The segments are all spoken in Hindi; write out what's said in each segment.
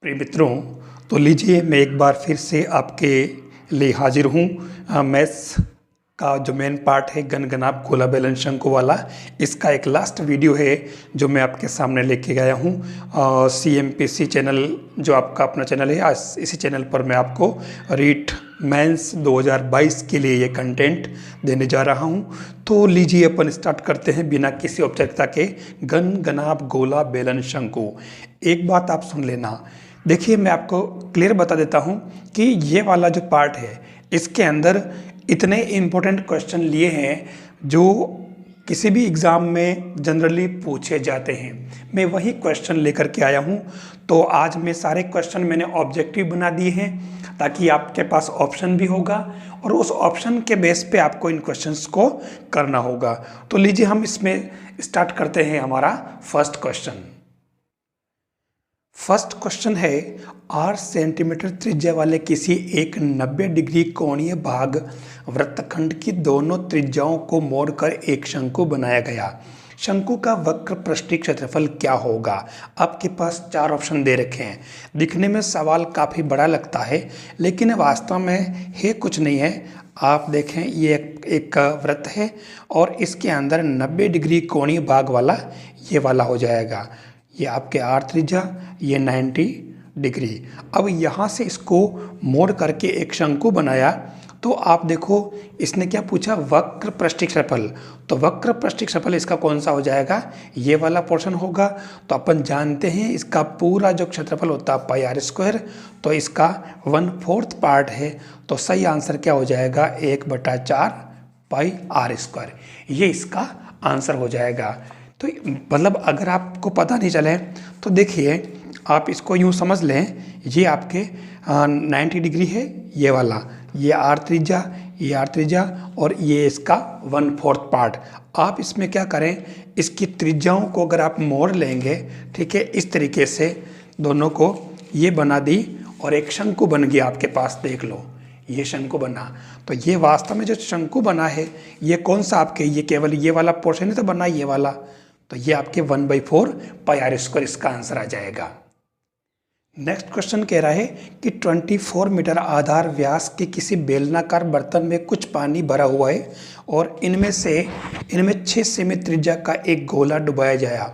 प्रिय मित्रों, तो लीजिए मैं एक बार फिर से आपके लिए हाजिर हूँ। मैथ्स का जो मेन पार्ट है गणगनाभ गोला बेलन शंकु वाला, इसका एक लास्ट वीडियो है जो मैं आपके सामने लेके गया हूँ। CMPC चैनल जो आपका अपना चैनल है, आज इसी चैनल पर मैं आपको रीट मेंस 2022 के लिए ये कंटेंट देने जा रहा हूँ। तो लीजिए अपन स्टार्ट करते हैं बिना किसी औपचारिकता के। गणगनाभ गोला बेलन शंकु। एक बात आप सुन लेना, देखिए मैं आपको क्लियर बता देता हूँ कि ये वाला जो पार्ट है इसके अंदर इतने इम्पोर्टेंट क्वेश्चन लिए हैं जो किसी भी एग्ज़ाम में जनरली पूछे जाते हैं। मैं वही क्वेश्चन लेकर के आया हूँ। तो आज मैं सारे क्वेश्चन मैंने ऑब्जेक्टिव बना दिए हैं ताकि आपके पास ऑप्शन भी होगा और उस ऑप्शन के बेस पे आपको इन क्वेश्चंस को करना होगा। तो लीजिए हम इसमें स्टार्ट करते हैं हमारा फर्स्ट क्वेश्चन। फर्स्ट क्वेश्चन है, 8 सेंटीमीटर त्रिज्या वाले किसी एक 90 डिग्री कोणीय भाग वृत्तखंड की दोनों त्रिज्याओं को मोड़कर एक शंकु बनाया गया। शंकु का वक्र पृष्ठीय क्षेत्रफल क्या होगा? आपके पास 4 ऑप्शन दे रखे हैं। दिखने में सवाल काफ़ी बड़ा लगता है लेकिन वास्तव में है कुछ नहीं है। आप देखें, ये एक वृत्त है और इसके अंदर 90 डिग्री कोणीय भाग वाला ये वाला हो जाएगा। ये आपके 8 त्रिज्या, ये 90 डिग्री। अब यहाँ से इसको मोड़ करके एक शंकु बनाया। तो आप देखो इसने क्या पूछा, वक्र पृष्ठीय क्षेत्रफल। तो वक्र पृष्ठीय क्षेत्रफल इसका कौन सा हो जाएगा? ये वाला पोर्शन होगा। तो अपन जानते हैं इसका पूरा जो क्षेत्रफल होता है πr², तो इसका 1/4 पार्ट है। तो सही आंसर क्या हो जाएगा? 1/4 πr²। ये इसका आंसर हो जाएगा। तो मतलब अगर आपको पता नहीं चले तो देखिए आप इसको यूँ समझ लें, ये आपके 90 डिग्री है ये वाला, ये 8 त्रिज्या, ये 8 त्रिज्या और ये इसका 1/4 पार्ट। आप इसमें क्या करें, इसकी त्रिज्याओं को अगर आप मोड़ लेंगे, ठीक है, इस तरीके से दोनों को ये बना दी और एक शंकु बन गया आपके पास। देख लो ये शंकु बना। तो ये वास्तव में जो शंकु बना है ये कौन सा आपके, ये केवल ये वाला पोर्शन ही तो बना, ये वाला। तो ये आपके 1/4 πr² इसका आंसर आ जाएगा। नेक्स्ट क्वेश्चन कह रहा है कि 24 मीटर आधार व्यास के किसी बेलनाकार बर्तन में कुछ पानी भरा हुआ है और इनमें 6 सेमी त्रिज्या का एक गोला डुबाया जाए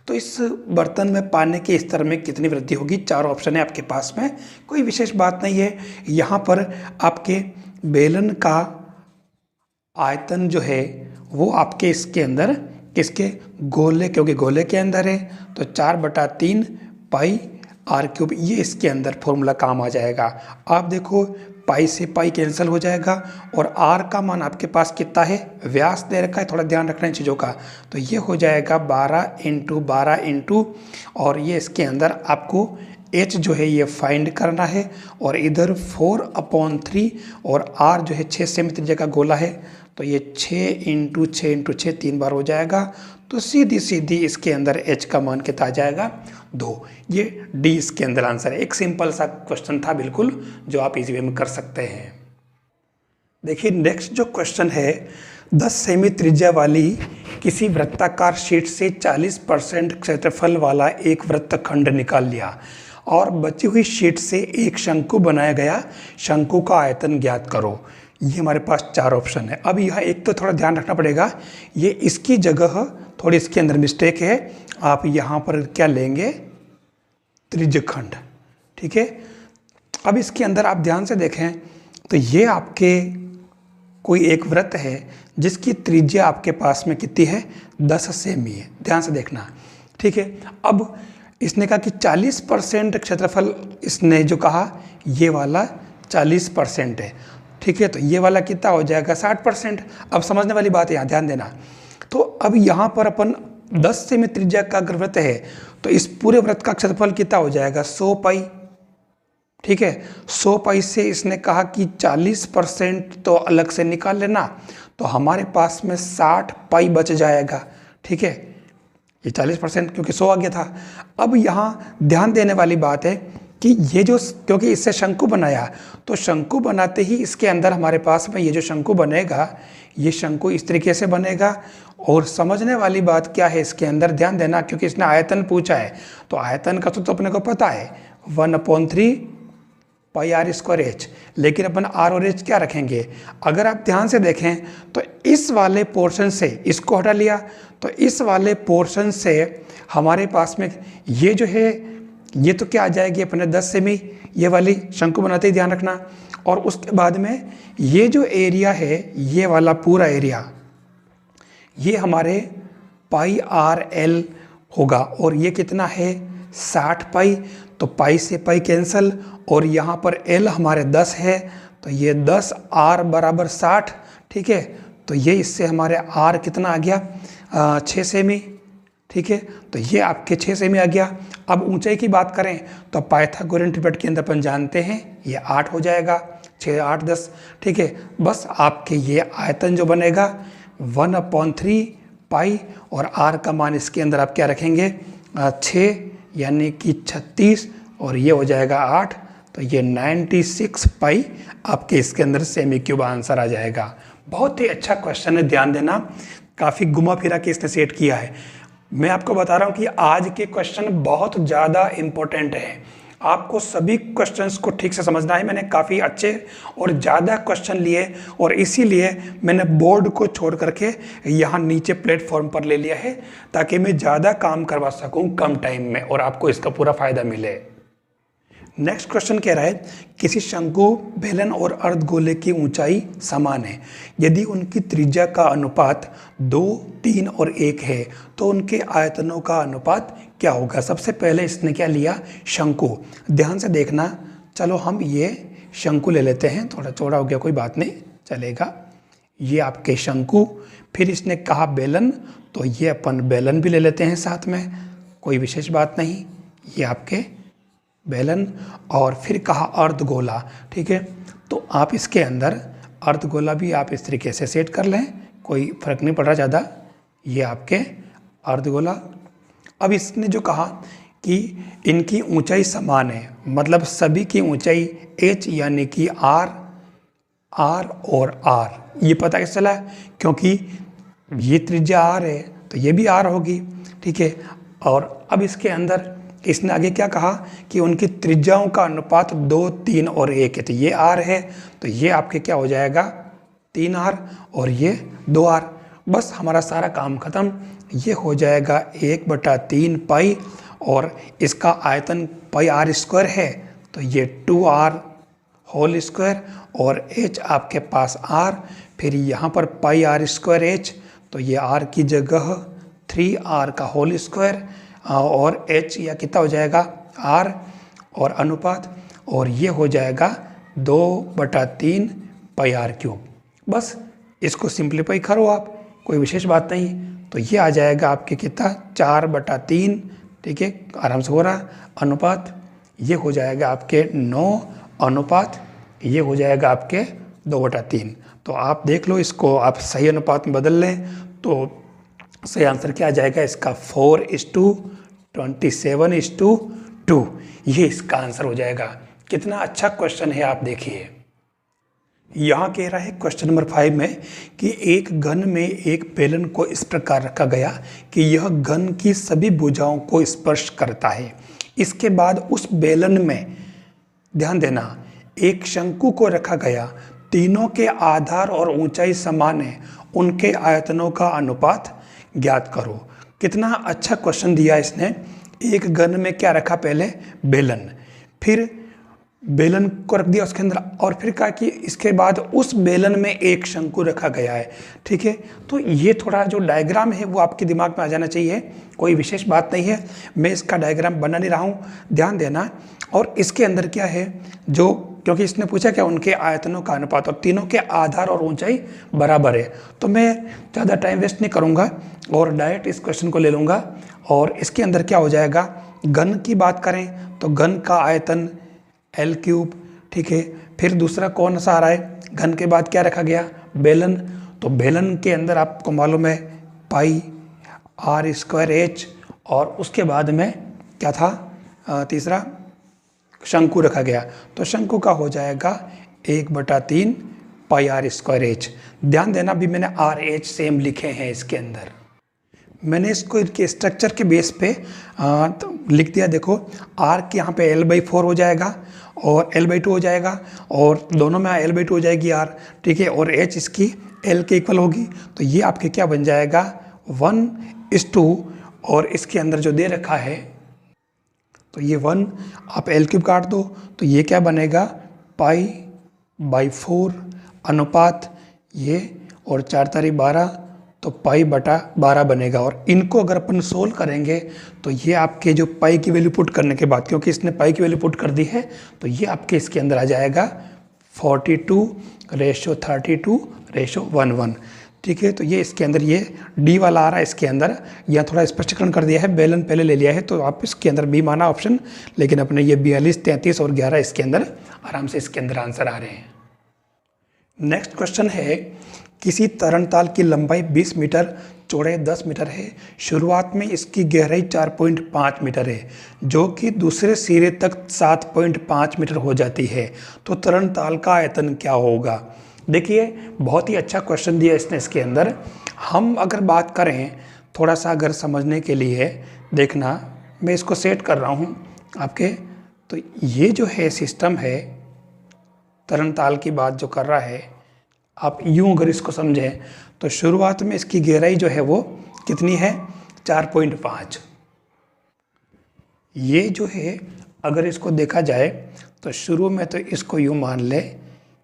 तो इस बर्तन में पानी के स्तर में कितनी वृद्धि होगी? 4 ऑप्शन है आपके पास में, कोई विशेष बात नहीं है। यहाँ पर आपके बेलन का आयतन जो है वो आपके इसके अंदर किसके, गोले, क्योंकि गोले के अंदर है तो 4/3 πr³। ये इसके अंदर फॉर्मूला काम आ जाएगा। आप देखो पाई से पाई कैंसिल हो जाएगा और आर का मान आपके पास कितना है, व्यास दे रखा है, थोड़ा ध्यान रखना इन चीज़ों का। तो ये हो जाएगा 12 × 12 और ये इसके अंदर आपको h जो है ये फाइंड करना है और इधर 4/3 और r जो है 6 सेमी त्रिज्या का गोला है तो ये 6 × 6 × 6 3 बार हो जाएगा। तो सीधी इसके अंदर h का मान कितना आ जाएगा? 2। ये डी इसके अंदर आंसर है। एक सिंपल सा क्वेश्चन था बिल्कुल, जो आप इजी वे में कर सकते हैं। देखिए नेक्स्ट जो क्वेश्चन है, 10 सेमी त्रिज्या वाली किसी वृत्ताकार शीट से 40% क्षेत्रफल वाला एक वृत्तखंड निकाल लिया और बची हुई शीट से एक शंकु बनाया गया। शंकु का आयतन ज्ञात करो। ये हमारे पास 4 ऑप्शन है। अब यह एक तो थोड़ा ध्यान रखना पड़ेगा, ये इसकी जगह थोड़ी इसके अंदर मिस्टेक है। आप यहाँ पर क्या लेंगे, त्रिज्यखंड, ठीक है। अब इसके अंदर आप ध्यान से देखें तो ये आपके कोई एक वृत्त है जिसकी त्रिज्या आपके पास में कितनी है, 10 सेमी है। ध्यान से देखना, ठीक है। अब इसने कहा कि 40% क्षेत्रफल, इसने जो कहा ये वाला 40% है, ठीक है। तो ये वाला कितना हो जाएगा, 60%। अब समझने वाली बात है, यहाँ ध्यान देना। तो अब यहाँ पर अपन 10 सेमी त्रिज्या का अगर वृत्त है तो इस पूरे वृत्त का क्षेत्रफल कितना हो जाएगा, 100 पाई, ठीक है। 100 पाई से इसने कहा कि 40% तो अलग से निकाल लेना, तो हमारे पास में 60 पाई बच जाएगा, ठीक है। ये 40% क्योंकि 100 आ गया था। अब यहाँ ध्यान देने वाली बात है कि ये जो, क्योंकि इससे शंकु बनाया तो शंकु बनाते ही इसके अंदर हमारे पास में ये जो शंकु बनेगा, ये शंकु इस तरीके से बनेगा। और समझने वाली बात क्या है इसके अंदर, ध्यान देना, क्योंकि इसने आयतन पूछा है तो आयतन का तो अपने को पता है, 1/3 पाई आर स्क्वायर एच। लेकिन अपन आर और एच क्या रखेंगे, अगर आप ध्यान से देखें तो इस वाले पोर्शन से इसको हटा लिया, तो इस वाले पोर्शन से हमारे पास में ये जो है ये तो क्या आ जाएगी अपने 10 सेमी, ये वाली शंकु बनाते ही ध्यान रखना। और उसके बाद में ये जो एरिया है ये वाला पूरा एरिया ये हमारे पाई आर एल होगा, और ये कितना है 60 पाई। तो पाई से पाई कैंसल, और यहाँ पर एल हमारे 10 है, तो ये 10 आर बराबर 60। ठीक है, तो ये इससे हमारे आर कितना आ गया 6 सेमी। ठीक है, तो ये आपके 6 सेमी आ गया। अब ऊंचाई की बात करें तो पाइथागोरियन ट्रिपलेट के अंदर अपन जानते हैं ये 8 हो जाएगा, 6 8 10। ठीक है, बस आपके ये आयतन जो बनेगा 1/3 पाई, और आर का मान इसके अंदर आप क्या रखेंगे 6 यानी कि 36, और ये हो जाएगा 8, तो ये 96 पाई आपके इसके अंदर सेमी क्यूब आंसर आ जाएगा। बहुत ही अच्छा क्वेश्चन है, ध्यान देना, काफ़ी घुमा फिरा के इसने सेट किया है। मैं आपको बता रहा हूँ कि आज के क्वेश्चन बहुत ज़्यादा इम्पोर्टेंट है, आपको सभी क्वेश्चंस को ठीक से समझना है। मैंने काफ़ी अच्छे और ज़्यादा क्वेश्चन लिए, और इसीलिए मैंने बोर्ड को छोड़ करके यहाँ नीचे प्लेटफॉर्म पर ले लिया है, ताकि मैं ज़्यादा काम करवा सकूँ कम टाइम में, और आपको इसका पूरा फ़ायदा मिले। नेक्स्ट क्वेश्चन कह रहा है किसी शंकु, बेलन और अर्धगोले की ऊंचाई समान है, यदि उनकी त्रिज्या का अनुपात 2, 3 और 1 है तो उनके आयतनों का अनुपात क्या होगा। सबसे पहले इसने क्या लिया, शंकु। ध्यान से देखना, चलो हम ये शंकु ले लेते हैं, थोड़ा चौड़ा हो गया कोई बात नहीं चलेगा। ये आपके शंकु, फिर इसने कहा बेलन, तो ये अपन बेलन भी ले लेते हैं साथ में, कोई विशेष बात नहीं, ये आपके बेलन। और फिर कहा अर्धगोला। ठीक है, तो आप इसके अंदर अर्धगोला भी आप इस तरीके से सेट कर लें, कोई फर्क नहीं पड़ रहा ज़्यादा, ये आपके अर्धगोला। अब इसने जो कहा कि इनकी ऊंचाई समान है, मतलब सभी की ऊंचाई h यानी कि r और r, ये पता कैसे चला, क्योंकि ये त्रिज्या r है तो ये भी r होगी। ठीक है, और अब इसके अंदर इसने आगे क्या कहा कि उनकी त्रिज्याओं का अनुपात 2, 3 और 1 है, तो ये r है, तो ये आपके क्या हो जाएगा 3r, और ये 2r। बस हमारा सारा काम खत्म, ये हो जाएगा 1/3 पाई, और इसका आयतन पाई आर स्क्वायर है, तो ये 2r होल स्क्वायर, और h आपके पास r, फिर यहाँ पर पाई आर स्क्वायर h, तो ये r की जगह 3r का होल स्क्वायर, और h या कितना हो जाएगा r, और अनुपात, और ये हो जाएगा 2/3 पाई आर क्यूब। बस इसको सिंप्लीफाई करो आप, कोई विशेष बात नहीं, तो ये आ जाएगा आपके कितना 4/3। ठीक है, आराम से हो रहा, अनुपात ये हो जाएगा आपके 9, अनुपात ये हो जाएगा आपके 2/3। तो आप देख लो, इसको आप सही अनुपात में बदल लें तो सही आंसर क्या आ जाएगा इसका 4:27:2, ये इसका आंसर हो जाएगा। कितना अच्छा क्वेश्चन है, आप देखिए। यहाँ कह रहा है क्वेश्चन नंबर 5 में कि एक घन में एक बेलन को इस प्रकार रखा गया कि यह घन की सभी भुजाओं को स्पर्श करता है। इसके बाद उस बेलन में, ध्यान देना, एक शंकु को रखा गया, तीनों के आधार और ऊंचाई समान है, उनके आयतनों का अनुपात ज्ञात करो। कितना अच्छा क्वेश्चन दिया इसने। एक घन में क्या रखा, पहले बेलन, फिर बेलन को रख दिया उसके अंदर, और फिर कहा कि इसके बाद उस बेलन में एक शंकु रखा गया है। ठीक है, तो ये थोड़ा जो डायग्राम है वो आपके दिमाग में आ जाना चाहिए, कोई विशेष बात नहीं है, मैं इसका डायग्राम बना नहीं रहा हूँ, ध्यान देना। और इसके अंदर क्या है, जो क्योंकि इसने पूछा क्या उनके आयतनों का अनुपात, और तीनों के आधार और ऊंचाई बराबर है, तो मैं ज़्यादा टाइम वेस्ट नहीं करूँगा और डायरेक्ट इस क्वेश्चन को ले लूँगा। और इसके अंदर क्या हो जाएगा, घन की बात करें तो घन का आयतन L3। ठीक है, फिर दूसरा कौन सा आ रहा है, घन के बाद क्या रखा गया, बेलन, तो बेलन के अंदर आपको मालूम है पाई आर स्क्वायर h, और उसके बाद में क्या था तीसरा शंकु रखा गया, तो शंकु का हो जाएगा 1/3 पाई आर स्क्वायर h। ध्यान देना, भी मैंने आर एच सेम लिखे हैं इसके अंदर। मैंने इसको इनके स्ट्रक्चर के बेस पे तो लिख दिया। देखो आर के यहाँ पे L/4 हो जाएगा और L/2 हो जाएगा, और दोनों में L/2 हो जाएगी आर, ठीक है, और H इसकी L के इक्वल होगी। तो ये आपके क्या बन जाएगा 1:2, और इसके अंदर जो दे रखा है तो ये 1 आप L³ काट दो तो ये क्या बनेगा π/4 अनुपात ये, और 4 तारीख 12 तो π/12 बनेगा। और इनको अगर अपन सोल्व करेंगे तो ये आपके जो पाई की वैल्यू पुट करने के बाद, क्योंकि इसने पाई की वैल्यू पुट कर दी है, तो ये आपके इसके अंदर आ जाएगा 42:32:1:1, ठीक है। तो ये इसके अंदर ये डी वाला आ रहा है इसके अंदर, यहाँ थोड़ा स्पष्टीकरण कर दिया है, बेलन पहले ले लिया है तो आप इसके अंदर बी माना ऑप्शन, लेकिन अपने ये 42, 33 और 11 इसके अंदर आराम से इसके अंदर आंसर आ रहे हैं। नेक्स्ट क्वेश्चन है, किसी तरणताल की लंबाई 20 मीटर, चौड़ाई 10 मीटर है। शुरुआत में इसकी गहराई 4.5 मीटर है, जो कि दूसरे सिरे तक 7.5 मीटर हो जाती है। तो तरणताल का आयतन क्या होगा? देखिए बहुत ही अच्छा क्वेश्चन दिया इसने इसके अंदर। हम अगर बात करें थोड़ा सा अगर समझने के लिए देखना, मैं इसको सेट कर रहा हूँ आपके, तो ये जो है सिस्टम है तरणताल की बात जो कर रहा है, आप यूं अगर इसको समझें तो शुरुआत में इसकी गहराई जो है वो कितनी है 4.5। ये जो है अगर इसको देखा जाए तो शुरू में तो इसको यूं मान ले,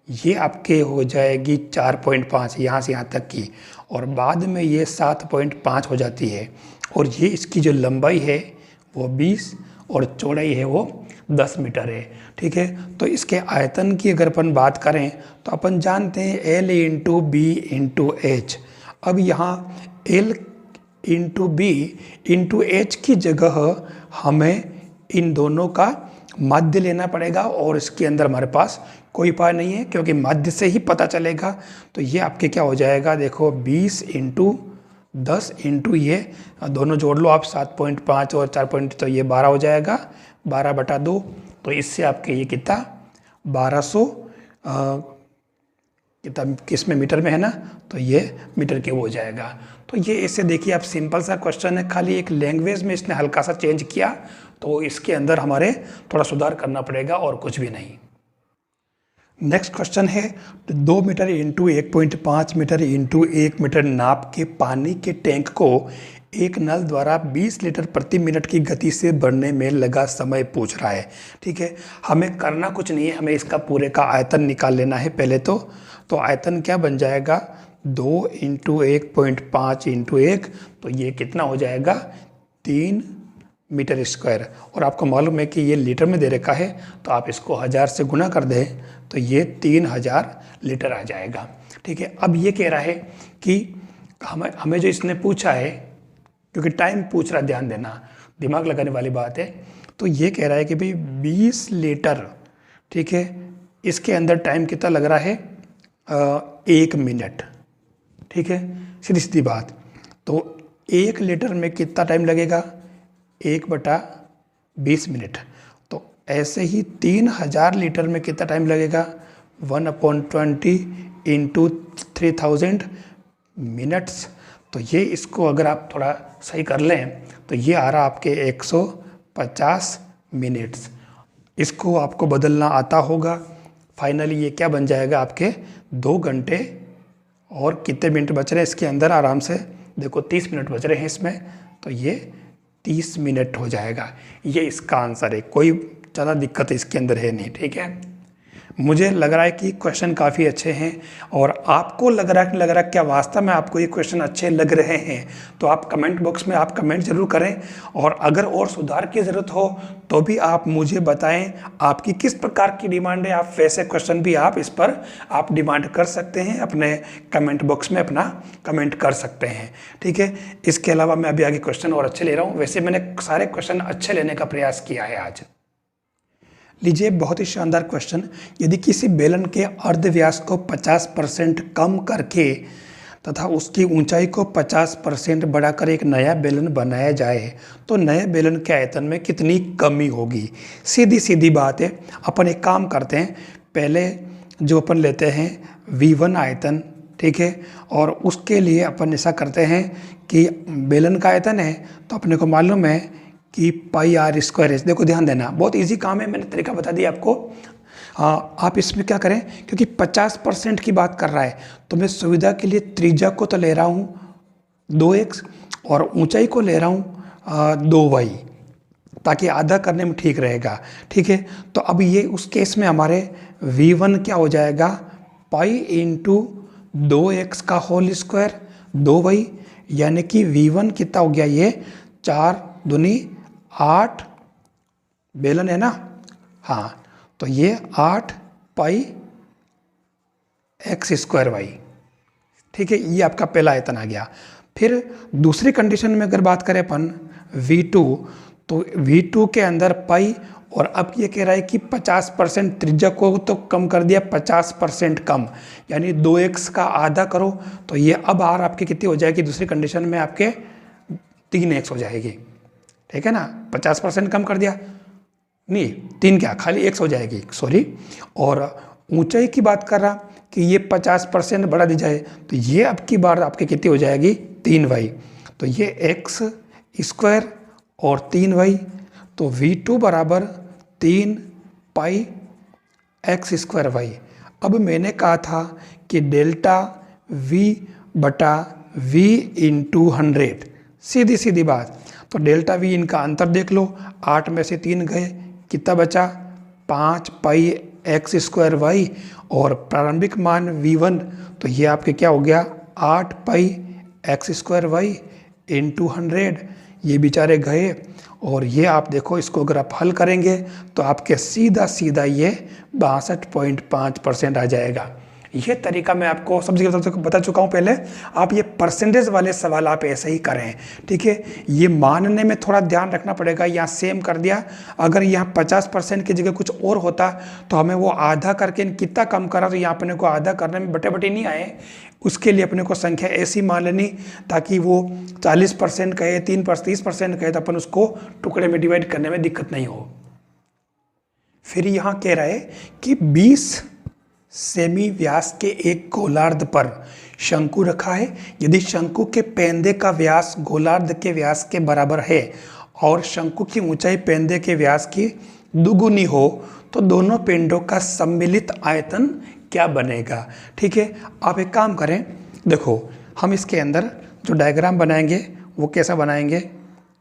ये आपके हो जाएगी 4.5 यहाँ से यहाँ तक की, और बाद में ये 7.5 हो जाती है, और ये इसकी जो लंबाई है वो 20 और चौड़ाई है वो 10 मीटर है, ठीक है। तो इसके आयतन की अगर अपन बात करें तो अपन जानते हैं L × B × H। अब यहाँ L × B × H की जगह हमें इन दोनों का माध्य लेना पड़ेगा, और इसके अंदर हमारे पास कोई उपाय नहीं है क्योंकि माध्य से ही पता चलेगा। तो ये आपके क्या हो जाएगा, देखो 20 × 10 × ये दोनों जोड़ लो आप, 7.5 और 4. तो ये 12 हो जाएगा, 12/2। तो इससे आपके ये कितना 1200 कितना किस में मीटर में है ना, तो ये मीटर क्यूब हो जाएगा। तो ये ऐसे देखिए आप, सिंपल सा क्वेश्चन है, खाली एक लैंग्वेज में इसने हल्का सा चेंज किया, तो इसके अंदर हमारे थोड़ा सुधार करना पड़ेगा और कुछ भी नहीं। नेक्स्ट क्वेश्चन है, 2 मीटर × 1.5 मीटर × 1 मीटर नाप के पानी के टैंक को एक नल द्वारा 20 लीटर प्रति मिनट की गति से भरने में लगा समय पूछ रहा है, ठीक है। हमें करना कुछ नहीं है, हमें इसका पूरे का आयतन निकाल लेना है पहले तो आयतन क्या बन जाएगा 2 × 1.5 × 1, तो ये कितना हो जाएगा 3 मीटर स्क्वायर। और आपको मालूम है कि ये लीटर में दे रखा है, तो आप इसको 1000 से गुना कर दें तो ये 3000 लीटर आ जाएगा, ठीक है। अब ये कह रहा है कि हमें जो इसने पूछा है, क्योंकि टाइम पूछ रहा है, ध्यान देना, दिमाग लगाने वाली बात है। तो ये कह रहा है कि भाई 20 लीटर, ठीक है, इसके अंदर टाइम कितना लग रहा है 1 मिनट, ठीक है, सीधी सीधी बात। तो 1 लीटर में कितना टाइम लगेगा 1/20 मिनट। तो ऐसे ही 3000 लीटर में कितना टाइम लगेगा 1/20 × 3000 मिनट्स। तो ये इसको अगर आप थोड़ा सही कर लें तो ये आ रहा आपके 150 मिनट्स। इसको आपको बदलना आता होगा। फाइनली ये क्या बन जाएगा आपके 2 घंटे और कितने मिनट बच रहे हैं इसके अंदर, आराम से देखो 30 मिनट बच रहे हैं इसमें, तो ये 30 मिनट हो जाएगा। ये इसका आंसर है, कोई ज़्यादा दिक्कत इसके अंदर है नहीं, ठीक है। मुझे लग रहा है कि क्वेश्चन काफ़ी अच्छे हैं, और आपको लग रहा है कि क्या वास्तव में आपको ये क्वेश्चन अच्छे लग रहे हैं, तो आप कमेंट बॉक्स में आप कमेंट ज़रूर करें, और अगर और सुधार की ज़रूरत हो तो भी आप मुझे बताएं आपकी किस प्रकार की डिमांड है। आप वैसे क्वेश्चन भी आप इस पर आप डिमांड कर सकते हैं, अपने कमेंट बॉक्स में अपना कमेंट कर सकते हैं, ठीक है। इसके अलावा मैं अभी आगे क्वेश्चन और अच्छे ले रहा हूँ। वैसे मैंने सारे क्वेश्चन अच्छे लेने का प्रयास किया है आज। लीजिए बहुत ही शानदार क्वेश्चन, यदि किसी बेलन के अर्धव्यास को 50% कम करके तथा उसकी ऊंचाई को 50% बढ़ाकर एक नया बेलन बनाया जाए तो नए बेलन के आयतन में कितनी कमी होगी। सीधी सीधी बात है। अपन एक काम करते हैं, पहले जो अपन लेते हैं V1 आयतन, ठीक है। और उसके लिए अपन ऐसा करते हैं कि बेलन का आयतन है तो अपने को मालूम है कि पाई आर स्क्वायर एच। देखो ध्यान देना, बहुत इजी काम है, मैंने तरीका बता दिया आपको। आप इसमें क्या करें, क्योंकि 50% की बात कर रहा है तो मैं सुविधा के लिए त्रिज्या को तो ले रहा हूँ 2x और ऊंचाई को ले रहा हूँ 2y, ताकि आधा करने में ठीक रहेगा, ठीक है। तो अब ये उस केस में हमारे v1 क्या हो जाएगा, पाई इंटू 2x का होल स्क्वायर 2y, यानी कि v1 कितना हो गया, ये 4 दूनी 8, बेलन है ना, हाँ, तो ये 8 पाई एक्स स्क्वायर वाई, ठीक है। ये आपका पहला आयतन आ गया। फिर दूसरी कंडीशन में अगर बात करें अपन v2, तो v2 के अंदर पाई, और अब ये कह रहा है कि 50% त्रिज्या को तो कम कर दिया, 50% कम, यानी 2x का आधा करो, तो ये अब आर आपकी कितनी हो जाएगी, दूसरी कंडीशन में आपके 3x हो जाएगी, ठीक है ना। 50% कम कर दिया, नहीं 3 क्या, खाली x हो जाएगी, सॉरी। और ऊंचाई की बात कर रहा कि ये 50% बढ़ा दी जाए, तो ये अब की बार आपकी कितनी हो जाएगी, 3y, तो ये x स्क्वायर और 3y, तो v2 बराबर 3 पाई एक्स स्क्वायर वाई। अब मैंने कहा था कि डेल्टा v बटा v इंटू 100, सीधी सीधी बात। तो डेल्टा v इनका अंतर देख लो, 8 में से 3 गए, कितना बचा, 5 पाई एक्स स्क्वायर वाई, और प्रारंभिक मान v1, तो ये आपके क्या हो गया, 8 पाई एक्स स्क्वायर वाई इंटू 100, ये बेचारे गए। और ये आप देखो, इसको अगर आप हल करेंगे तो आपके सीधा सीधा ये 62.5% आ जाएगा। ये तरीका मैं आपको सब जगह बता चुका हूँ पहले। आप ये परसेंटेज वाले सवाल आप ऐसे ही करें, ठीक है। ये मानने में थोड़ा ध्यान रखना पड़ेगा, यहाँ सेम कर दिया, अगर यहाँ 50% की जगह कुछ और होता तो हमें वो आधा करके कितना कम करा, तो यहाँ अपने को आधा करने में बटे बटे नहीं आए, उसके लिए अपने को संख्या ऐसी मान लेनी ताकि वो 40% कहे, 30% कहे, तो अपन उसको टुकड़े में डिवाइड करने में दिक्कत नहीं हो। फिर यहाँ कह रहा है कि 20 सेमी व्यास के एक गोलार्ध पर शंकु रखा है। यदि शंकु के पेंदे का व्यास गोलार्ध के व्यास के बराबर है और शंकु की ऊंचाई पेंदे के व्यास की दुगुनी हो, तो दोनों पिंडों का सम्मिलित आयतन क्या बनेगा, ठीक है। आप एक काम करें, देखो हम इसके अंदर जो डायग्राम बनाएंगे वो कैसा बनाएंगे,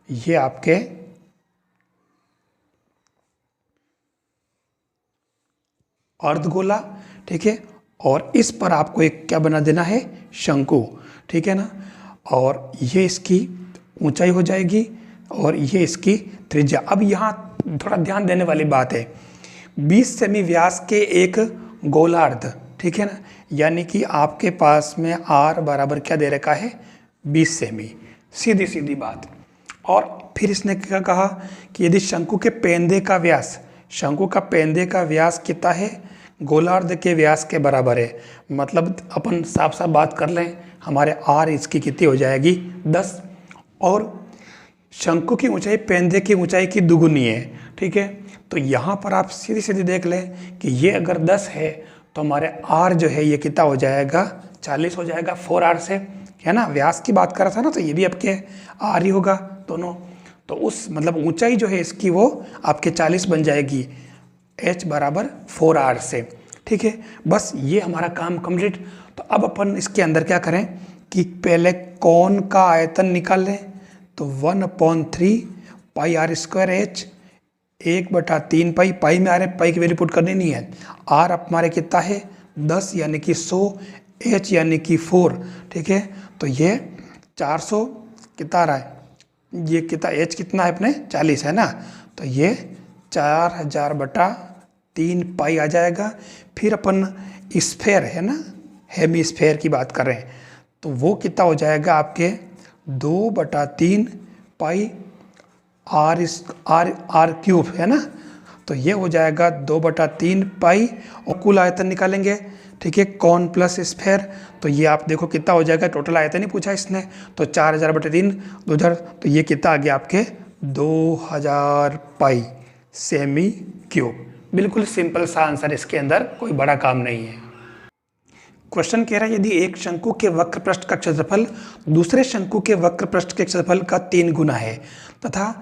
ये आपके अर्धगोला, ठीक है, और इस पर आपको एक क्या बना देना है, शंकु, ठीक है ना। और ये इसकी ऊंचाई हो जाएगी और ये इसकी त्रिज्या। अब यहाँ थोड़ा ध्यान देने वाली बात है, 20 सेमी व्यास के एक गोलार्ध, ठीक है ना, यानी कि आपके पास में r बराबर क्या दे रखा है, 20 सेमी, सीधी सीधी बात। और फिर इसने क्या कहा कि यदि शंकु के पेंदे का व्यास, शंकु का पेंदे का व्यास कितना है, गोलार्ध के व्यास के बराबर है, मतलब अपन साफ साफ बात कर लें, हमारे r इसकी कितनी हो जाएगी, 10, और शंकु की ऊंचाई पेंदे की ऊंचाई की दुगुनी है, ठीक है। तो यहाँ पर आप सीधी सीधी देख लें कि ये अगर 10 है तो हमारे r जो है ये कितना हो जाएगा, 40 हो जाएगा, 4r से, है ना। व्यास की बात कर रहा था ना, तो ये भी आपके r ही होगा दोनों। तो उस मतलब ऊंचाई जो है इसकी वो आपके 40 बन जाएगी, h बराबर 4r से, ठीक है। बस ये हमारा काम कंप्लीट। तो अब अपन इसके अंदर क्या करें कि पहले कोण का आयतन निकाल लें, तो 1/3 पाई आर स्क्वायर एच, 1/3 पाई, पाई में आ रहे, पाई की वैल्यू पुट करनी नहीं है, आर हमारे कितना है 10 यानी कि 100, एच यानी कि 4, ठीक है। तो ये 400 कितना आ रहा है, ये कितना, एच कितना है अपने 40 है ना, तो ये 4000/3 पाई आ जाएगा। फिर अपन स्फेयर है ना, हेमी स्फेयर की बात कर रहे हैं, तो वो कितना हो जाएगा आपके 2/3 पाई आर क्यूब, है ना। तो ये हो जाएगा 2/3 पाई, और कुल आयतन निकालेंगे, ठीक है, कोण प्लस स्फेयर, तो ये आप देखो कितना हो जाएगा, टोटल आयतन ही पूछा इसने, तो 4000/3 2000, तो ये कितना आ गया आपके 2000 पाई सेमी क्यूब। बिल्कुल सिंपल सा आंसर, इसके अंदर कोई बड़ा काम नहीं है। क्वेश्चन कह रहा है यदि एक शंकु के वक्र पृष्ठ का क्षेत्रफल दूसरे शंकु के वक्र पृष्ठ के क्षेत्रफल का 3 गुना है तथा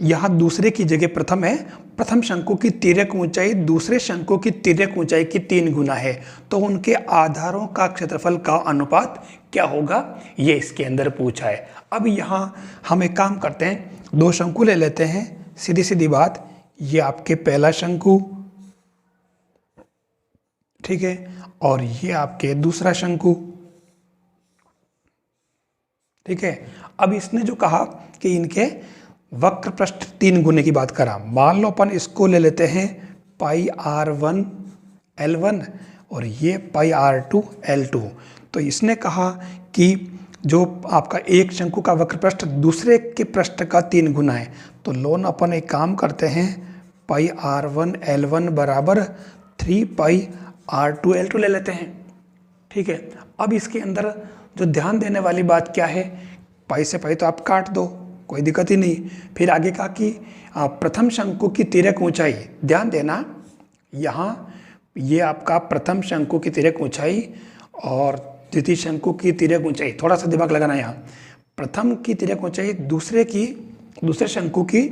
यहाँ दूसरे की जगह प्रथम है, प्रथम शंकु की तिर्यक ऊंचाई दूसरे शंकु की तिर्यक ऊंचाई की 3 गुना है, तो उनके आधारों का क्षेत्रफल का अनुपात क्या होगा, ये इसके अंदर पूछा है। अब यहाँ हम एक काम करते हैं, 2 शंकु ले लेते हैं, सीधी सीधी बात, ये आपके पहला शंकु, ठीक है, और ये आपके दूसरा शंकु, ठीक है। अब इसने जो कहा कि इनके वक्र पृष्ठ 3 गुने की बात करा, मान लो अपन इसको ले लेते हैं पाई r1 L1 और ये पाई r2 L2। तो इसने कहा कि जो आपका एक शंकु का वक्र पृष्ठ दूसरे के पृष्ठ का 3 गुना है, तो लोन अपन एक काम करते हैं, पाई r1 L1 बराबर 3 पाई r2 L2 ले लेते हैं, ठीक है। अब इसके अंदर जो ध्यान देने वाली बात क्या है, पाई से पाई तो आप काट दो, कोई दिक्कत ही नहीं। फिर आगे कहा कि प्रथम शंकु की तिर्यक ऊंचाई, ध्यान देना यहाँ ये आपका प्रथम शंकु की तिर्यक ऊंचाई और द्वितीय शंकु की तिर्यक ऊंचाई, थोड़ा सा दिमाग लगाना यहाँ, प्रथम की तिर्यक ऊंचाई दूसरे शंकु की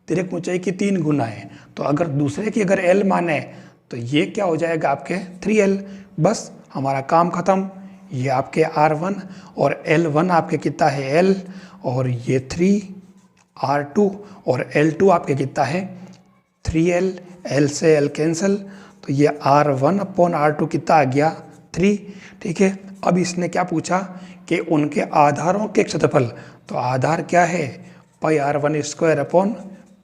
तिर्यक ऊंचाई की 3 गुना है, तो अगर दूसरे की अगर L माने तो ये क्या हो जाएगा आपके 3L, बस हमारा काम खत्म। ये आपके R1 और L1 आपके कितना है L, और ये 3 R2 और L2 आपके कितना है 3L, L से L कैंसिल, तो ये R1 अपॉन R2 कितना आ गया 3, ठीक है। अब इसने क्या पूछा कि उनके आधारों के क्षेत्रफल, तो आधार क्या है pi R1 square upon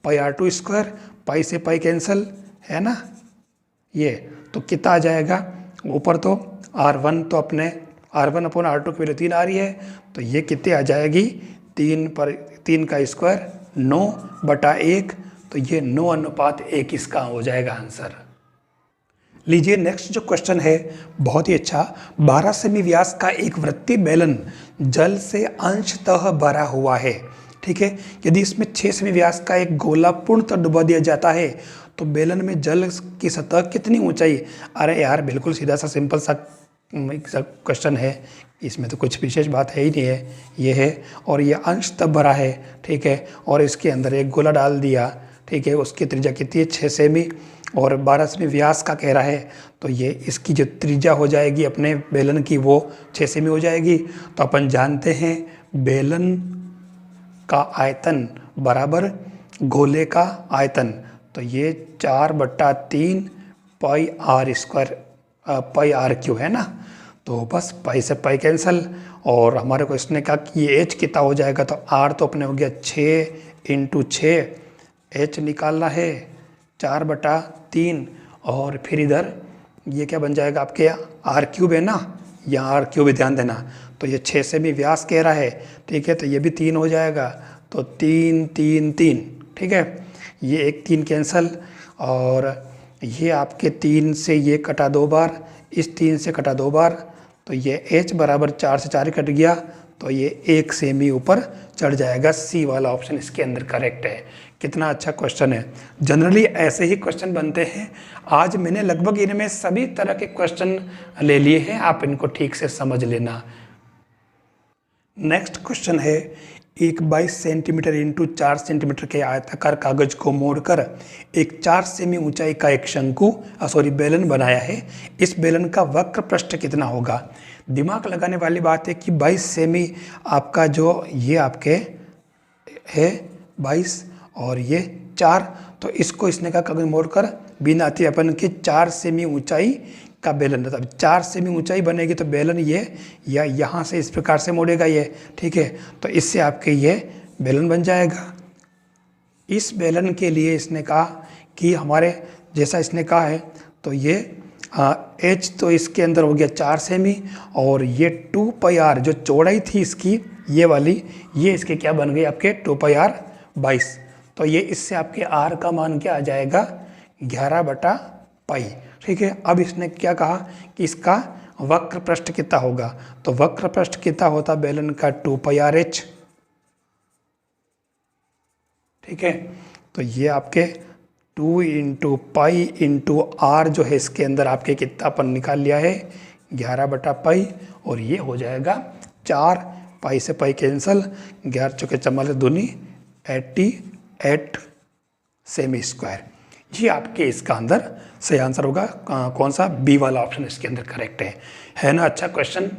pi R2 square, pi से पाई कैंसिल है ना, ये तो कितना आ जाएगा, ऊपर तो R1 तो अपने R1 अपॉन R2 की वैल्यू 3 आ रही है, तो ये कितने आ जाएगी 3 का स्क्वायर 9/1, तो ये 9:1 इसका हो जाएगा आंसर। लीजिए नेक्स्ट जो क्वेश्चन है बहुत ही अच्छा, 12 सेमी व्यास का एक वृत्तीय बेलन जल से अंशतः भरा हुआ है, ठीक है। यदि इसमें 6 सेमी व्यास का एक गोला पूर्णतः डुबा दिया जाता है तो बेलन में जल की सतह कितनी ऊंचाई, अरे यार बिल्कुल सीधा सा सिंपल सा क्वेश्चन है, इसमें तो कुछ विशेष बात है ही नहीं है, ये है और ये अंश तब भरा है, ठीक है, और इसके अंदर एक गोला डाल दिया, ठीक है, उसकी त्रिज्या कितनी है 6 सेमी और 12 सेमी व्यास का कह रहा है, तो ये इसकी जो त्रिज्या हो जाएगी अपने बेलन की वो 6 सेमी हो जाएगी। तो अपन जानते हैं बेलन का आयतन बराबर गोले का आयतन, तो ये 4/3 पाई R square pi R Q है ना, तो बस पाई से पाई कैंसिल, और हमारे को इसने कहा कि ये H कितना हो जाएगा, तो R तो अपने हो गया 6 × 6, H निकालना है 4/3, और फिर इधर ये क्या बन जाएगा आपके R³ है ना, यहाँ R³ ध्यान देना, तो ये 6 सेमी व्यास कह रहा है, ठीक है, तो ये भी 3 हो जाएगा, तो 3 3 3, ठीक है, ये एक 3 कैंसिल, और ये आपके 3 से ये कटा 2 बार, इस 3 से कटा 2 बार, तो ये H बराबर 4 से 4 कट गया, तो ये 1 सेमी ऊपर चढ़ जाएगा, सी वाला ऑप्शन इसके अंदर करेक्ट है। कितना अच्छा क्वेश्चन है, जनरली ऐसे ही क्वेश्चन बनते हैं। आज मैंने लगभग इनमें सभी तरह के क्वेश्चन ले लिए हैं, आप इनको ठीक से समझ लेना। नेक्स्ट क्वेश्चन है, एक 22 सेंटीमीटर इंटू 4 सेंटीमीटर के आयताकार कागज को मोड़कर एक 4 सेमी ऊंचाई का एक बेलन बनाया है। इस बेलन का वक्र पृष्ठ कितना होगा। दिमाग लगाने वाली बात है कि 22 सेमी आपका जो ये आपके है 22 और ये 4, तो इसको इसने का कागज मोड़कर बिना आती अपन की 4 सेमी ऊंचाई का बेलन, मतलब 4 सेमी ऊंचाई बनेगी, तो बेलन ये या यहाँ से इस प्रकार से मोड़ेगा ये, ठीक है, तो इससे आपके ये बेलन बन जाएगा। इस बेलन के लिए इसने कहा कि हमारे जैसा इसने कहा है, तो ये H तो इसके अंदर हो गया 4 सेमी, और ये 2 पाई R जो चौड़ाई थी इसकी ये वाली, ये इसके क्या बन गई आपके 2 पाई R 22, तो ये इससे आपके R का मान क्या आ जाएगा 11/पाई, ठीक है। अब इसने क्या कहा कि इसका वक्र पृष्ठ कितना होगा, तो वक्र पृष्ठ कितना होता बेलन का 2 पाई RH, ठीक है, तो ये आपके 2 × पाई × R जो है इसके अंदर आपके कितना अपन निकाल लिया है 11 बटा पाई, और ये हो जाएगा 4, पाई से पाई कैंसल, 11 चौके 44 88 सेमी स्क्वायर। ये आपके इसका अंदर सही आंसर होगा। कौन सा? बी वाला ऑप्शन इसके अंदर करेक्ट है ना। अच्छा क्वेश्चन।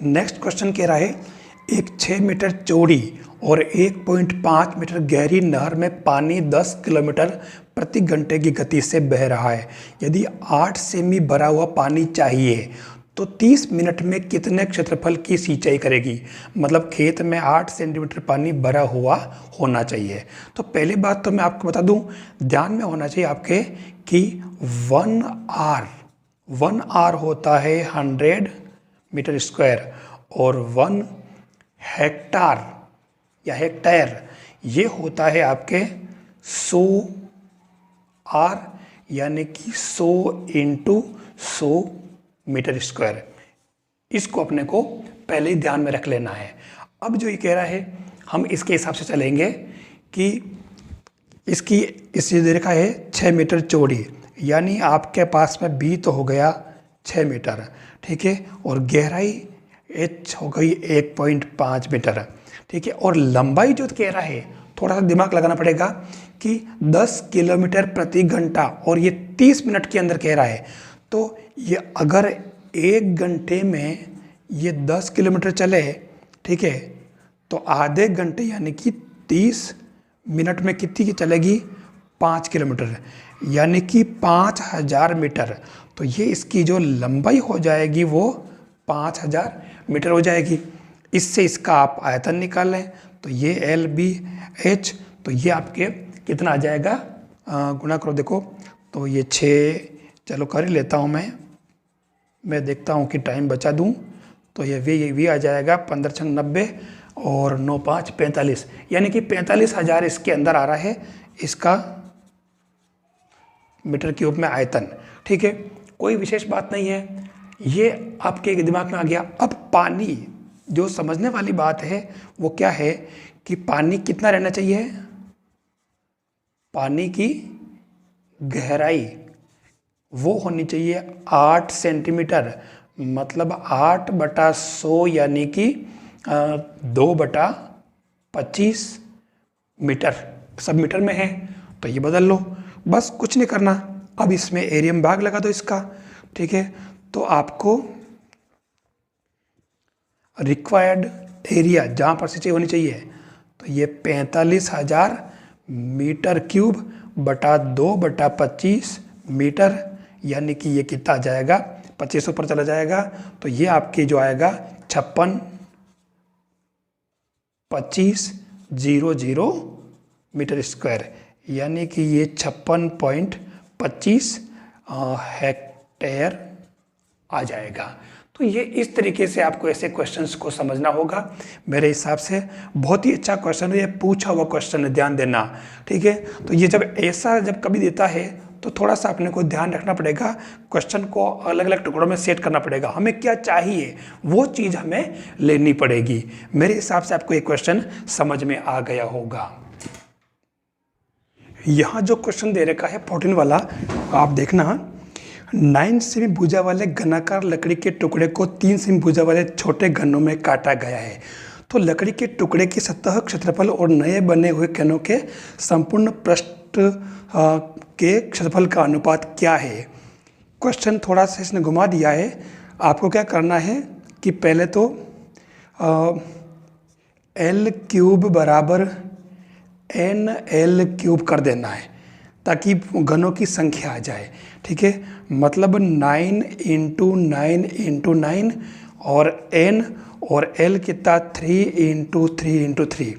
नेक्स्ट क्वेश्चन कह रहा है एक 6 मीटर चौड़ी और 1.5 मीटर गहरी नहर में पानी 10 किलोमीटर प्रति घंटे की गति से बह रहा है। यदि 8 सेमी भरा हुआ पानी चाहिए तो 30 मिनट में कितने क्षेत्रफल की सिंचाई करेगी? मतलब खेत में 8 सेंटीमीटर पानी भरा हुआ होना चाहिए। तो पहली बात तो मैं आपको बता दूं, ध्यान में होना चाहिए आपके कि 1 आर होता है 100 मीटर स्क्वायर, और 1 हेक्टार या हेक्टेयर ये होता है आपके 100 आर, यानी कि 100 इंटू 100 मीटर स्क्वायर। इसको अपने को पहले ही ध्यान में रख लेना है। अब जो ये कह रहा है हम इसके हिसाब से चलेंगे कि इसकी इसी रेखा है 6 मीटर चौड़ी, यानी आपके पास में बी तो हो गया 6 मीटर, ठीक है, और गहराई एच हो गई 1.5 मीटर, ठीक है, और लंबाई जो कह रहा है थोड़ा सा दिमाग लगाना पड़ेगा कि 10 किलोमीटर प्रति घंटा और ये 30 मिनट के अंदर कह रहा है। तो ये अगर 1 घंटे में ये 10 किलोमीटर चले, ठीक है, तो आधे घंटे यानी कि 30 मिनट में कितनी की चलेगी? 5 किलोमीटर, यानी कि 5000 मीटर। तो ये इसकी जो लंबाई हो जाएगी वो 5000 मीटर हो जाएगी। इससे इसका आप आयतन निकाल लें तो ये एल बी एच, तो ये आपके कितना आ जाएगा? गुणा करो देखो, तो ये 6, चलो कर ही लेता हूँ मैं देखता हूँ कि टाइम बचा दूँ। तो ये वी आ जाएगा 15 छंग 90 और 9 5 45, यानी कि 45,000 इसके अंदर आ रहा है इसका मीटर क्यूब में आयतन, ठीक है, कोई विशेष बात नहीं है, ये आपके दिमाग में आ गया। अब पानी, जो समझने वाली बात है वो क्या है कि पानी कितना रहना चाहिए? पानी की गहराई वो होनी चाहिए 8 सेंटीमीटर, मतलब 8/100 यानी कि 2/25 मीटर, सब मीटर में है तो ये बदल लो, बस कुछ नहीं करना। अब इसमें एरिया में भाग लगा दो इसका, ठीक है, तो आपको रिक्वायर्ड एरिया जहाँ पर सिंचाई होनी चाहिए तो ये 45,000 मीटर क्यूब बटा 2/25 मीटर, यानी कि ये कितना आ जाएगा? 25 ऊपर चला जाएगा तो ये आपके जो आएगा 56.2500 मीटर स्क्वायर, यानी कि ये 56.25 हेक्टेयर आ जाएगा। तो ये इस तरीके से आपको ऐसे क्वेश्चंस को समझना होगा। मेरे हिसाब से बहुत ही अच्छा क्वेश्चन है, ये पूछा हुआ क्वेश्चन है, ध्यान देना, ठीक है। तो ये जब ऐसा जब कभी देता है तो थोड़ा सा अपने को ध्यान रखना पड़ेगा, क्वेश्चन को अलग अलग टुकड़ों में सेट करना पड़ेगा, हमें क्या चाहिए वो चीज़ हमें लेनी पड़ेगी। मेरे हिसाब से आपको ये क्वेश्चन समझ में आ गया होगा। यहाँ जो क्वेश्चन दे रखा है 14 वाला, आप देखना, 9 सेमी भुजा वाले घनाकार लकड़ी के टुकड़े को 3 सेमी भुजा वाले छोटे घनों में काटा गया है। तो लकड़ी के टुकड़े की सतह क्षेत्रफल और नए बने हुए कणों के संपूर्ण पृष्ठ के क्षेत्रफल का अनुपात क्या है? क्वेश्चन थोड़ा सा इसने घुमा दिया है। आपको क्या करना है कि पहले तो एल क्यूब बराबर एन एल क्यूब कर देना है ताकि घनों की संख्या आ जाए, ठीक है, मतलब 9 × 9 × 9 और n और l कितना 3 × 3 × 3,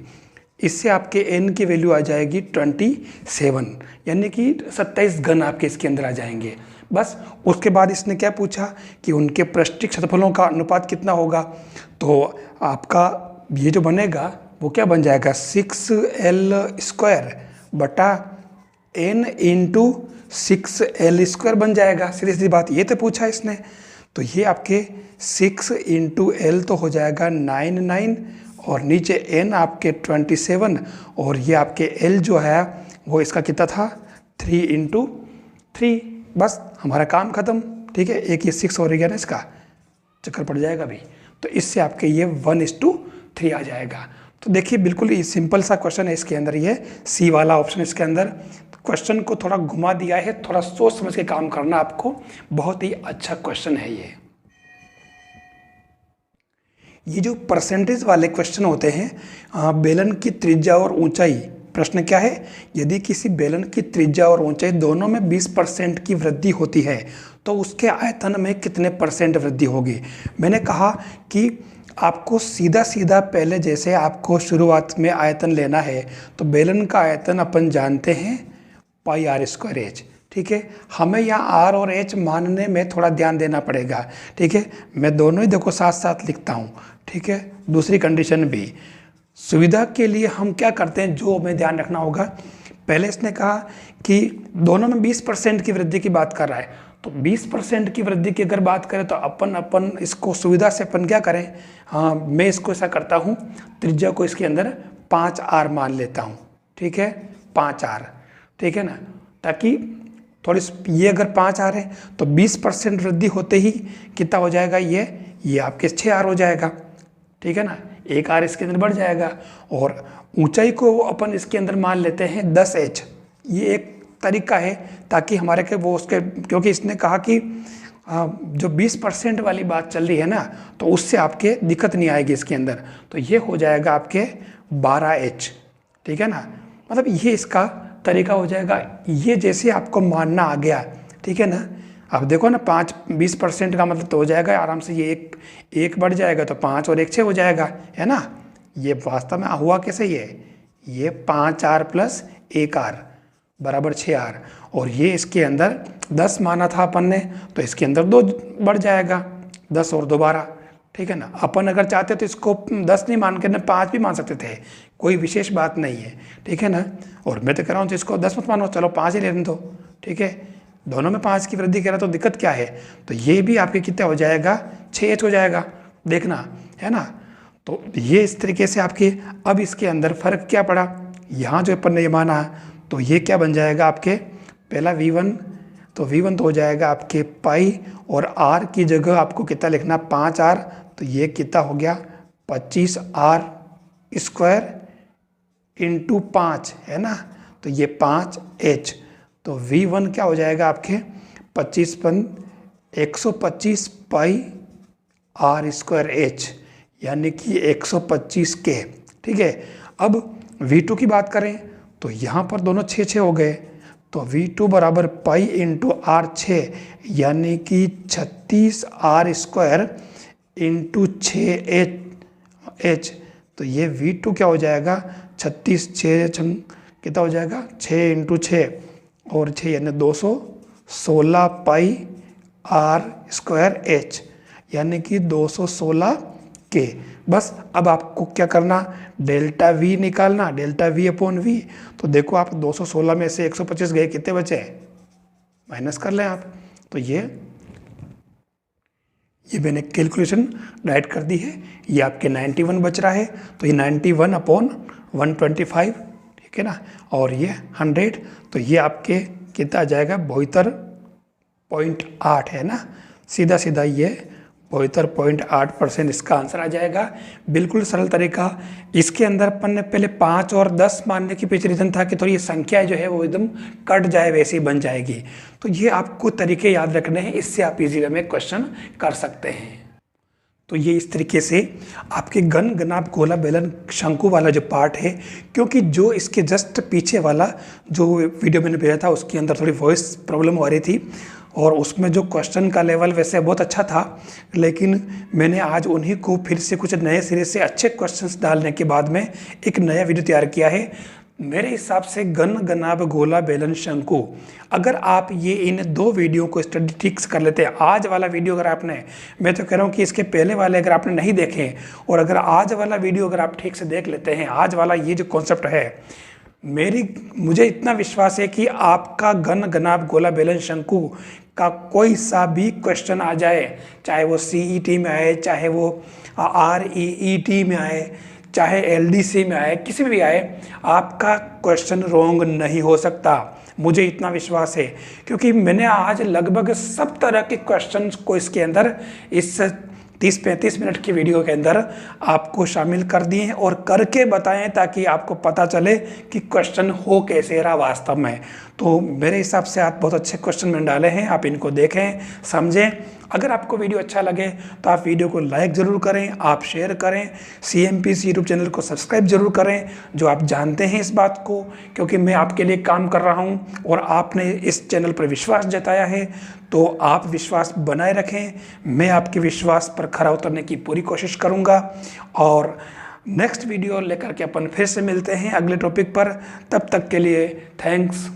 इससे आपके n की वैल्यू आ जाएगी 27, यानी कि 27 घन आपके इसके अंदर आ जाएंगे। बस उसके बाद इसने क्या पूछा कि उनके पृष्ठीय क्षेत्रफलों का अनुपात कितना होगा, तो आपका ये जो बनेगा वो क्या बन जाएगा 6l² बटा n × 6l² बन जाएगा। सीधी सीधी बात, ये तो पूछा इसने, तो ये आपके 6 × l तो हो जाएगा 9 और नीचे n आपके 27 और ये आपके l जो है वो इसका कितना था 3 × 3। बस हमारा काम ख़त्म, ठीक है, एक ये 6 हो गया ना, इसका चक्कर पड़ जाएगा अभी, तो इससे आपके ये 1:3 आ जाएगा। तो देखिए बिल्कुल ये सिंपल सा क्वेश्चन है इसके अंदर, ये सी वाला ऑप्शन इसके अंदर क्वेश्चन को थोड़ा घुमा दिया है, थोड़ा सोच समझ के काम करना आपको, बहुत ही अच्छा क्वेश्चन है ये। ये जो परसेंटेज वाले क्वेश्चन होते हैं, बेलन की त्रिज्या और ऊंचाई, प्रश्न क्या है, यदि किसी बेलन की त्रिज्या और ऊंचाई दोनों में 20% की वृद्धि होती है तो उसके आयतन में कितने % वृद्धि होगी। मैंने कहा कि आपको सीधा सीधा पहले जैसे आपको शुरुआत में आयतन लेना है, तो बेलन का आयतन अपन जानते हैं πr²h, ठीक है। हमें यहाँ r और h मानने में थोड़ा ध्यान देना पड़ेगा, ठीक है। मैं दोनों ही देखो साथ साथ लिखता हूँ, ठीक है। दूसरी कंडीशन भी, सुविधा के लिए हम क्या करते हैं, जो हमें ध्यान रखना होगा, पहले इसने कहा कि दोनों में 20% की वृद्धि की बात कर रहा है, तो 20% की वृद्धि की अगर बात करें तो अपन इसको सुविधा से अपन क्या करें, हाँ मैं इसको ऐसा करता हूँ, त्रिज्या को इसके अंदर 5r मान लेता हूँ, ठीक है, 5r, ठीक है ना, ताकि थोड़ी ये अगर 5r है तो 20% वृद्धि होते ही कितना हो जाएगा, ये आपके 6r हो जाएगा, ठीक है ना, 1r इसके अंदर बढ़ जाएगा। और ऊंचाई को अपन इसके अंदर मान लेते हैं 10h, ये एक तरीका है ताकि हमारे के वो उसके, क्योंकि इसने कहा कि जो 20% वाली बात चल रही है ना, तो उससे आपके दिक्कत नहीं आएगी इसके अंदर, तो ये हो जाएगा आपके 12h, ठीक है ना, मतलब ये इसका तरीका हो जाएगा। ये जैसे आपको मानना आ गया, ठीक है ना, अब देखो ना 20% का मतलब तो हो जाएगा आराम से, ये एक बढ़ जाएगा तो 5 और 1 6 हो जाएगा, है ना। ये वास्तव में हुआ कैसे, ये 5r + 1r बराबर 6r, और ये इसके अंदर 10 माना था अपन ने, तो इसके अंदर 2 बढ़ जाएगा, 10 और 2 12, ठीक है ना। अपन अगर चाहते तो इसको 10 नहीं मान के ना 5 भी मान सकते थे, कोई विशेष बात नहीं है, ठीक है ना। और मैं तो कह रहा हूँ तो इसको 10 मत मानो, चलो 5 ही लेने दो, ठीक है, दोनों में 5 की वृद्धि करा तो दिक्कत क्या है। तो ये भी आपके कितना हो जाएगा, 6h हो जाएगा, देखना है ना। तो ये इस तरीके से आपके, अब इसके अंदर फर्क क्या पड़ा, यहाँ जो अपन ने ये माना, तो ये क्या बन जाएगा आपके, पहला v1, तो v1 तो हो जाएगा आपके पाई, और r की जगह आपको कितना लिखना 5r, तो ये कितना हो गया 25r² × 5, है ना, तो ये 5h, तो v1 क्या हो जाएगा आपके 125 पाई r²h, यानी कि 125K, ठीक है। अब v2 की बात करें तो यहाँ पर दोनों 6 हो गए, तो v2 बराबर पाई × r6, यानी कि 36r² × 6h, तो ये v2 क्या हो जाएगा 36 6 कितना हो जाएगा 6 × 6 और 6 यानी 216 पाई r²h, यानी कि 216K। बस अब आपको क्या करना, डेल्टा v निकालना, डेल्टा v/v। तो देखो आप 216 में से 125 गए, कितने बचे, माइनस कर लें आप, तो ये मैंने कैलकुलेशन राइट कर दी है, ये आपके 91 बच रहा है, तो ये 91/125, ठीक है ना, और ये 100, तो ये आपके कितना आ जाएगा 72.8, है ना, सीधा सीधा ये 72.8% इसका आंसर आ जाएगा। बिल्कुल सरल तरीका। इसके अंदर अपन ने पहले 5 और 10 मानने की पीछे रीजन था कि थोड़ी ये संख्या जो है वो एकदम कट जाए, वैसी बन जाएगी। तो ये आपको तरीके याद रखने हैं, इससे आप इजीली में क्वेश्चन कर सकते हैं। तो ये इस तरीके से आपके घन घनाभ गोला बेलन शंकु वाला जो पार्ट है, क्योंकि जो इसके जस्ट पीछे वाला जो वीडियो मैंने भेजा था उसके अंदर थोड़ी वॉइस प्रॉब्लम हो रही थी, और उसमें जो क्वेश्चन का लेवल वैसे बहुत अच्छा था, लेकिन मैंने आज उन्हीं को फिर से कुछ नए सिरे से अच्छे क्वेश्चंस डालने के बाद में एक नया वीडियो तैयार किया है। मेरे हिसाब से घन घनाभ गोला बेलन शंकु, अगर आप ये इन 2 वीडियो को स्टडी ठीक से कर लेते हैं, आज वाला वीडियो अगर आपने, मैं तो कह रहा हूँ कि इसके पहले वाले अगर आपने नहीं देखे, और अगर आज वाला वीडियो अगर आप ठीक से देख लेते हैं, आज वाला ये जो कॉन्सेप्ट है, मुझे इतना विश्वास है कि आपका घन घनाभ गोला बेलन शंकु का कोई सा भी क्वेश्चन आ जाए, चाहे वो CET में आए, चाहे वो REET में आए, चाहे एलडीसी में आए, किसी में भी आए, आपका क्वेश्चन रॉन्ग नहीं हो सकता, मुझे इतना विश्वास है। क्योंकि मैंने आज लगभग सब तरह के क्वेश्चंस को इसके अंदर इस 30-35 मिनट की वीडियो के अंदर आपको शामिल कर दिए हैं और करके बताएं, ताकि आपको पता चले कि क्वेश्चन हो कैसे रहा वास्तव में। तो मेरे हिसाब से आप बहुत अच्छे क्वेश्चन मैंने डाले हैं, आप इनको देखें, समझें। अगर आपको वीडियो अच्छा लगे तो आप वीडियो को लाइक ज़रूर करें, आप शेयर करें, CMPC यूट्यूब चैनल को सब्सक्राइब जरूर करें, जो आप जानते हैं इस बात को, क्योंकि मैं आपके लिए काम कर रहा हूं और आपने इस चैनल पर विश्वास जताया है, तो आप विश्वास बनाए रखें। मैं आपके विश्वास पर खरा उतरने की पूरी कोशिश करूंगा और नेक्स्ट वीडियो लेकर के अपन फिर से मिलते हैं अगले टॉपिक पर। तब तक के लिए थैंक्स।